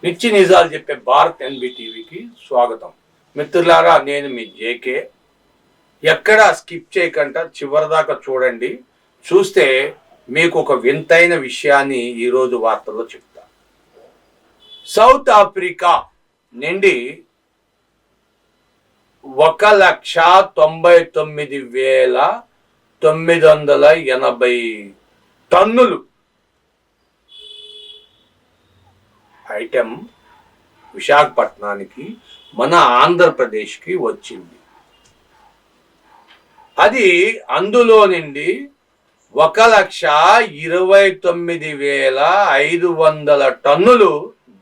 నిత్య నిజాలు చెప్పే భారత్ ఎన్బిటీవీకి స్వాగతం. మిత్రులారా, నేను మీ జేకే. ఎక్కడా స్కిప్ చేయకుండా చివరిదాకా చూడండి. చూస్తే మీకు ఒక వింతైన విషయాన్ని ఈరోజు వార్తల్లో చెప్తా. సౌత్ ఆఫ్రికా నుండి 1,99,980 టన్నులు ఐటెం విశాఖపట్నానికి, మన ఆంధ్రప్రదేశ్కి వచ్చింది. అది అందులో నుండి 1,29,500 టన్నులు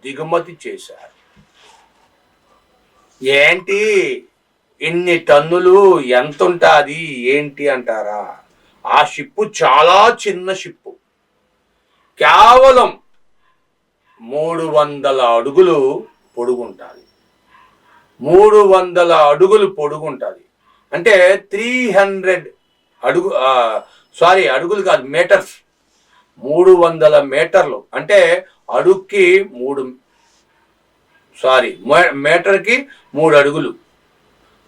దిగుమతి చేశారు. ఏంటి ఇన్ని టన్నులు, ఎంత ఉంటుంది ఏంటి అంటారా? ఆ షిప్పు చాలా చిన్న షిప్పు, కేవలం 300 అడుగులు పొడుగుంటుంది. 300 అడుగులు పొడుగుంటుంది అంటే 300 అడుగులు కాదు, మీటర్స్. 300 మీటర్లు అంటే అడుగుకి మీటర్కి 3 అడుగులు.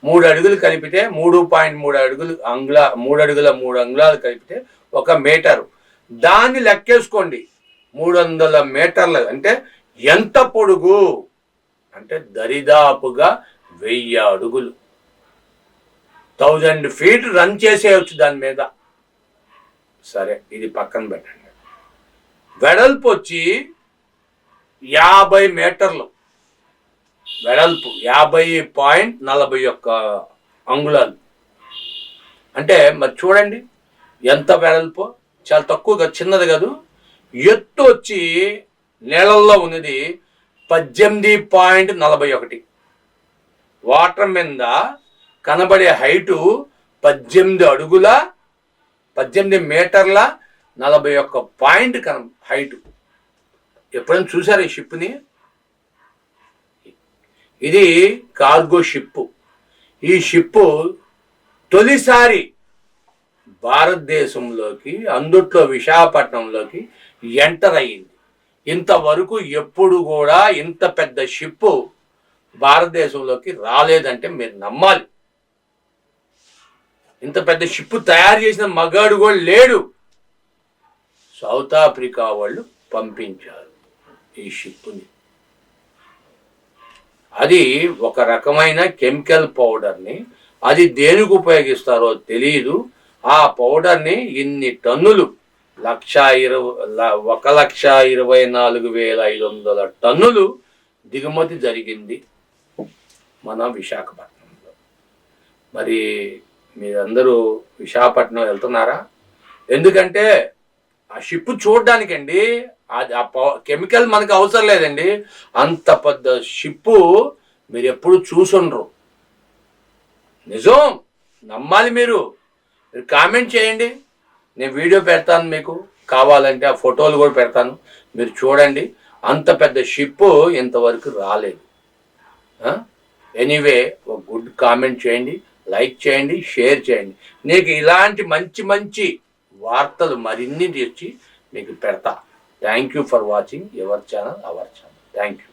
3 అడుగులు కలిపితే 3.3 అడుగులు 3 అడుగుల 3 అంగుళాలు కలిపితే 1 మీటరు. దాన్ని లెక్కేసుకోండి. 300 మీటర్లు అంటే ఎంత పొడుగు అంటే దరిదాపుగా 1000 అడుగులు, 1000 ఫీట్ రన్ చేసేయచ్చు దాని మీద. సరే, ఇది పక్కన పెట్టండి. వెడల్పు వచ్చి 50 మీటర్లు వెడల్పు, 50.41 అంగుళాలు. అంటే మరి చూడండి ఎంత వెడల్పు, చాలా తక్కువగా, చిన్నది కాదు. ఎత్తు వచ్చి నీళ్ళల్లో ఉన్నది 18.41. వాటర్ మీద కనబడే హైటు 18 మీటర్ల 41 పాయింట్ హైటు. ఎప్పుడైనా చూసారు ఈ షిప్ని? ఇది కార్గో షిప్పు. ఈ షిప్పు తొలిసారి భారతదేశంలోకి, అందుట్లో విశాఖపట్నంలోకి ఎంటర్ అయ్యింది. ఇంతవరకు ఎప్పుడు కూడా ఇంత పెద్ద షిప్పు భారతదేశంలోకి రాలేదంటే మీరు నమ్మాలి. ఇంత పెద్ద షిప్పు తయారు చేసిన మగాడు కూడా లేడు. సౌత్ ఆఫ్రికా వాళ్ళు పంపించారు ఈ షిప్పుని. అది ఒక రకమైన కెమికల్ పౌడర్ని, అది దేనికి ఉపయోగిస్తారో తెలియదు. ఆ పౌడర్ని ఇన్ని టన్నులు 1,24,500 టన్నులు దిగుమతి జరిగింది మన విశాఖపట్నంలో. మరి మీరందరూ విశాఖపట్నం వెళ్తున్నారా? ఎందుకంటే ఆ షిప్పు చూడడానికండి. అది ఆ కెమికల్ మనకు అవసరం లేదండి. అంత పెద్ద షిప్పు మీరు ఎప్పుడు చూసుండ్రు. నిజం, నమ్మాలి. మీరు కామెంట్ చేయండి, నేను వీడియో పెడతాను. మీకు కావాలంటే ఆ ఫోటోలు కూడా పెడతాను, మీరు చూడండి. అంత పెద్ద షిప్పు ఇంతవరకు రాలేదు. ఎనీవే, ఒక గుడ్ కామెంట్ చేయండి, లైక్ చేయండి, షేర్ చేయండి. నీకు ఇలాంటి మంచి మంచి వార్తలు మరిన్ని తెచ్చి మీకు పెడతా. Thank you for watching your channel, our channel. Thank you.